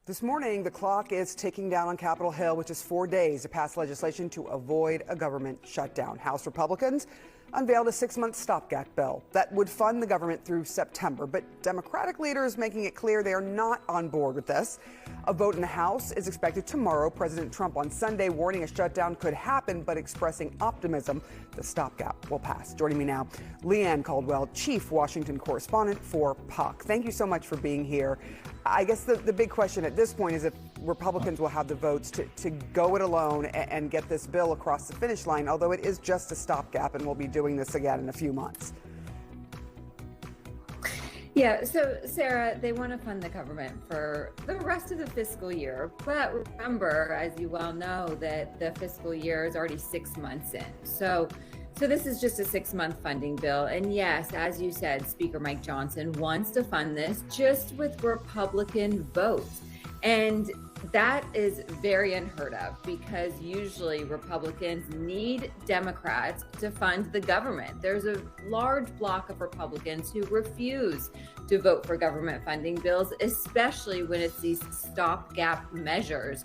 This morning, the clock is ticking down on Capitol Hill, which is 4 days to pass legislation to avoid a government shutdown. House Republicans unveiled a 6-month stopgap bill that would fund the government through September. But Democratic leaders making it clear they are not on board with this. A vote in the House is expected tomorrow. President Trump on Sunday warning a shutdown could happen, but expressing optimism the stopgap will pass. Joining me now, Leanne Caldwell, chief Washington correspondent for Puck. Thank you so much for being here. I guess the big question at this point is if Republicans will have the votes to go it alone and get this bill across the finish line, although it is just a stopgap and we'll be doing this again in a few months. Yeah, so Sarah, they want to fund the government for the rest of the fiscal year. But remember, as you well know, that the fiscal year is already 6 months in. So this is just a 6-month funding bill. And yes, as you said, Speaker Mike Johnson wants to fund this just with Republican votes. And that is very unheard of because usually Republicans need Democrats to fund the government. There's a large block of Republicans who refuse to vote for government funding bills, especially when it's these stopgap measures.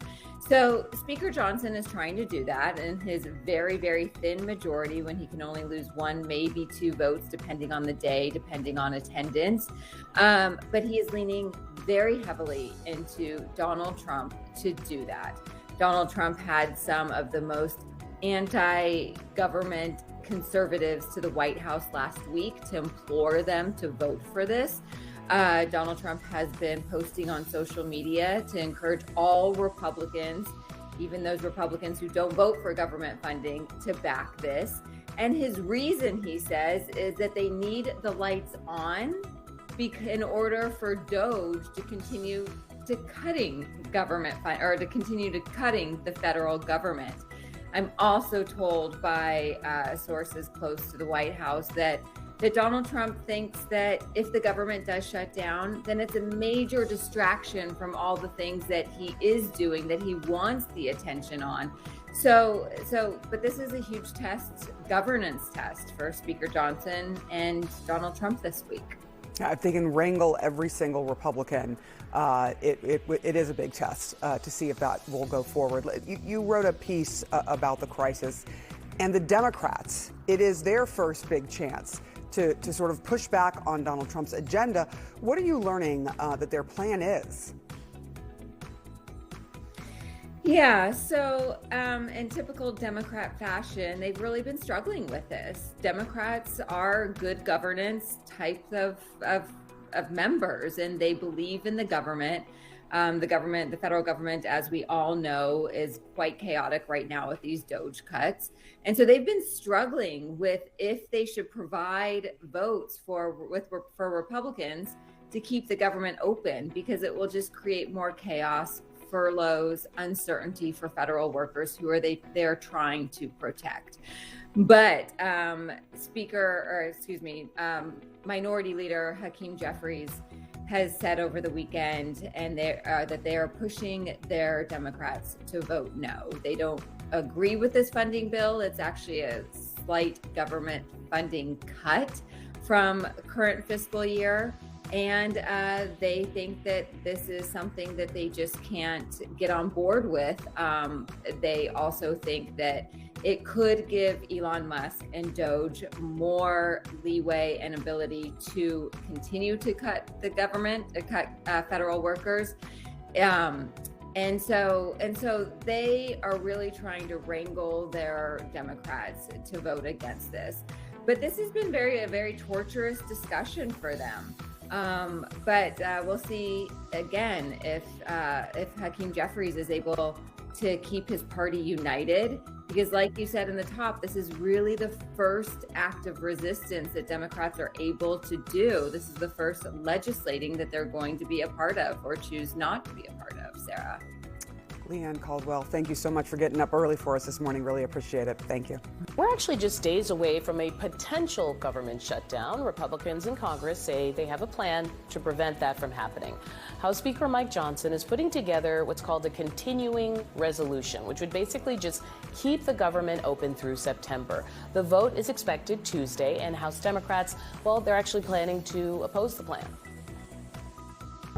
So Speaker Johnson is trying to do that in his very, very thin majority when he can only lose 1, maybe 2 votes, depending on the day, depending on attendance. But he is leaning very heavily into Donald Trump to do that. Donald Trump had some of the most anti-government conservatives to the White House last week to implore them to vote for this. Donald Trump has been posting on social media to encourage all Republicans, even those Republicans who don't vote for government funding, to back this. And his reason, he says, is that they need the lights on in order for DOJ to continue to cutting government or to continue to cutting the federal government. I'm also told by sources close to the White House that Donald Trump thinks that if the government does shut down, then it's a major distraction from all the things that he is doing, that he wants the attention on. But this is a huge governance test for Speaker Johnson and Donald Trump this week. If they can wrangle every single Republican, it is a big test to see if that will go forward. You wrote a piece about the crisis, and the Democrats, it is their first big chance to sort of push back on Donald Trump's agenda. What are you learning that their plan is? Yeah, so in typical Democrat fashion, they've really been struggling with this. Democrats are good governance types of members, and they believe in the government. The federal government, as we all know, is quite chaotic right now with these DOJ cuts. And so they've been struggling with if they should provide votes for Republicans to keep the government open, because it will just create more chaos, furloughs, uncertainty for federal workers who they're trying to protect. But Minority Leader Hakeem Jeffries has said over the weekend that they are pushing their Democrats to vote no. They don't agree with this funding bill. It's actually a slight government funding cut from current fiscal year. And they think that this is something that they just can't get on board with. They also think that it could give Elon Musk and DOJ more leeway and ability to continue to cut the government, cut federal workers. And so they are really trying to wrangle their Democrats to vote against this. But this has been a very torturous discussion for them. But we'll see again if Hakeem Jeffries is able to keep his party united, because like you said in the top, this is really the first act of resistance that Democrats are able to do. This is the first legislating that they're going to be a part of or choose not to be a part of, Sarah. Leanne Caldwell, thank you so much for getting up early for us this morning. Really appreciate it. Thank you. We're actually just days away from a potential government shutdown. Republicans in Congress say they have a plan to prevent that from happening. House Speaker Mike Johnson is putting together what's called a continuing resolution, which would basically just keep the government open through September. The vote is expected Tuesday, and House Democrats, well, they're actually planning to oppose the plan.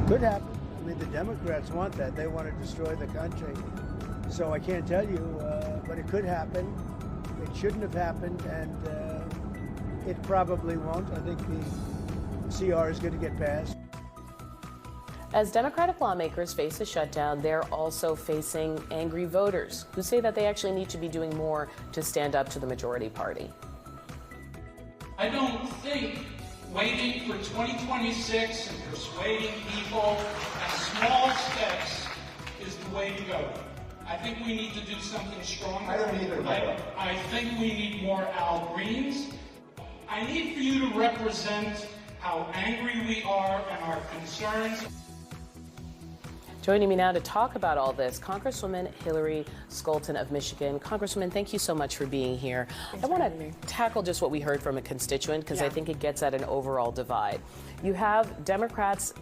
Could happen. mean, the Democrats want that. They want to destroy the country. So I can't tell you, but it could happen. It shouldn't have happened, and it probably won't. I think the CR is going to get passed. As Democratic lawmakers face a shutdown, they're also facing angry voters who say that they actually need to be doing more to stand up to the majority party. I don't think waiting for 2026 and persuading people at small steps is the way to go. I think we need to do something stronger. I don't either. I think we need more Al Greens. I need for you to represent how angry we are and our concerns. Joining me now to talk about all this, Congresswoman Hillary Scholten of Michigan. Congresswoman, thank you so much for being here. I want to tackle just what we heard from a constituent because I think it gets at an overall divide. You have Democrats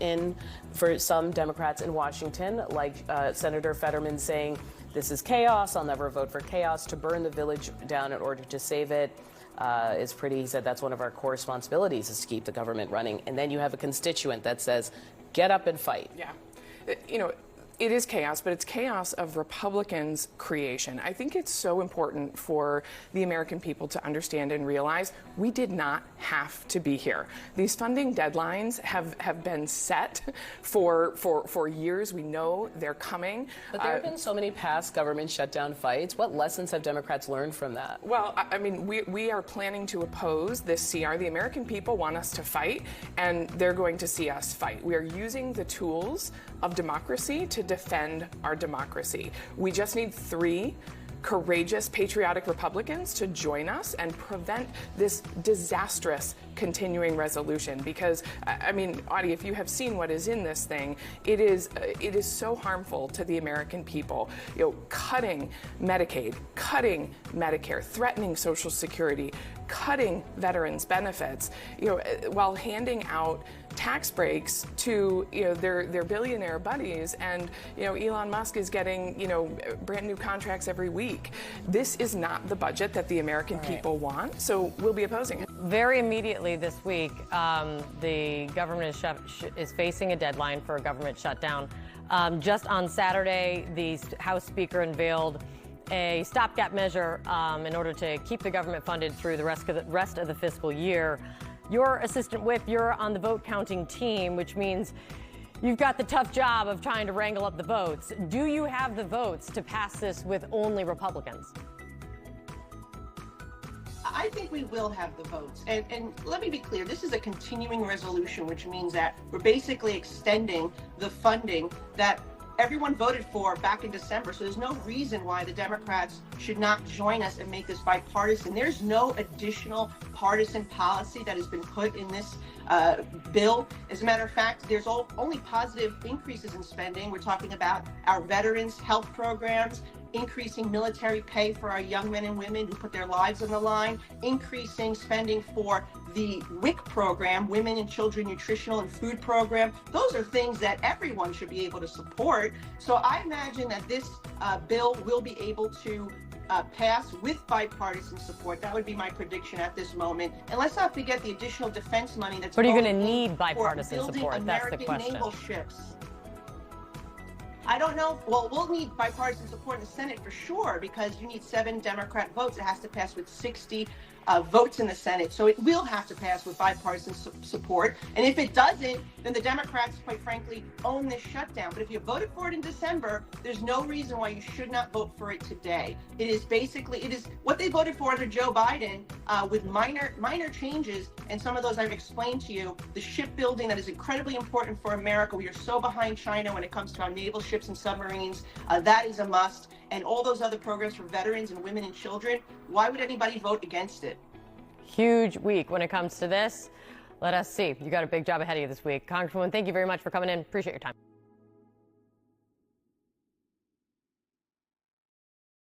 for some Democrats in Washington, like Senator Fetterman saying, this is chaos, I'll never vote for chaos. To burn the village down in order to save it is pretty, he said that's one of our core responsibilities is to keep the government running. And then you have a constituent that says, get up and fight. Yeah. You know, it is chaos, but it's chaos of Republicans' creation. I think it's so important for the American people to understand and realize we did not have to be here. These funding deadlines have been set for years. We know they're coming. But there have been so many past government shutdown fights. What lessons have Democrats learned from that? Well, I mean, we are planning to oppose this CR. The American people want us to fight, and they're going to see us fight. We are using the tools of democracy to defend our democracy. We just need 3 courageous, patriotic Republicans to join us and prevent this disastrous continuing resolution. Because, I mean, Audie, if you have seen what is in this thing, it is so harmful to the American people. You know, cutting Medicaid, cutting Medicare, threatening Social Security, cutting veterans' benefits, you know, while handing out tax breaks to, you know, their billionaire buddies, and, you know, Elon Musk is getting, you know, brand new contracts every week. This is not the budget that the American people want, so we'll be opposing it. Very immediately this week, the government is facing a deadline for a government shutdown. Just on Saturday, the House Speaker unveiled a stopgap measure in order to keep the government funded through the rest of the fiscal year. Your assistant whip, you're on the vote counting team, which means you've got the tough job of trying to wrangle up the votes. Do you have the votes to pass this with only Republicans? I think we will have the votes. And let me be clear, this is a continuing resolution, which means that we're basically extending the funding that everyone voted for back in December. So there's no reason why the Democrats should not join us and make this bipartisan. There's no additional partisan policy that has been put in this bill. As a matter of fact, there's only positive increases in spending. We're talking about our veterans' health programs, increasing military pay for our young men and women who put their lives on the line, increasing spending for the WIC program, Women and Children Nutritional and Food Program. Those are things that everyone should be able to support. So I imagine that this bill will be able to pass with bipartisan support. That would be my prediction at this moment. And let's not forget the additional defense money that's But are you going to need bipartisan support? That's the American question. naval ships. I don't know. Well, we'll need bipartisan support in the Senate for sure, because you need 7 Democrat votes. It has to pass with 60 votes in the Senate. So it will have to pass with bipartisan support. And if it doesn't, then the Democrats, quite frankly, own this shutdown. But if you voted for it in December, there's no reason why you should not vote for it today. It is what they voted for under Joe Biden with minor changes. And some of those I've explained to you. The shipbuilding that is incredibly important for America. We are so behind China when it comes to our naval ships and submarines. That is a must. And all those other programs for veterans and women and children. Why would anybody vote against it? Huge week when it comes to this. Let us see. You got a big job ahead of you this week. Congresswoman, thank you very much for coming in. Appreciate your time.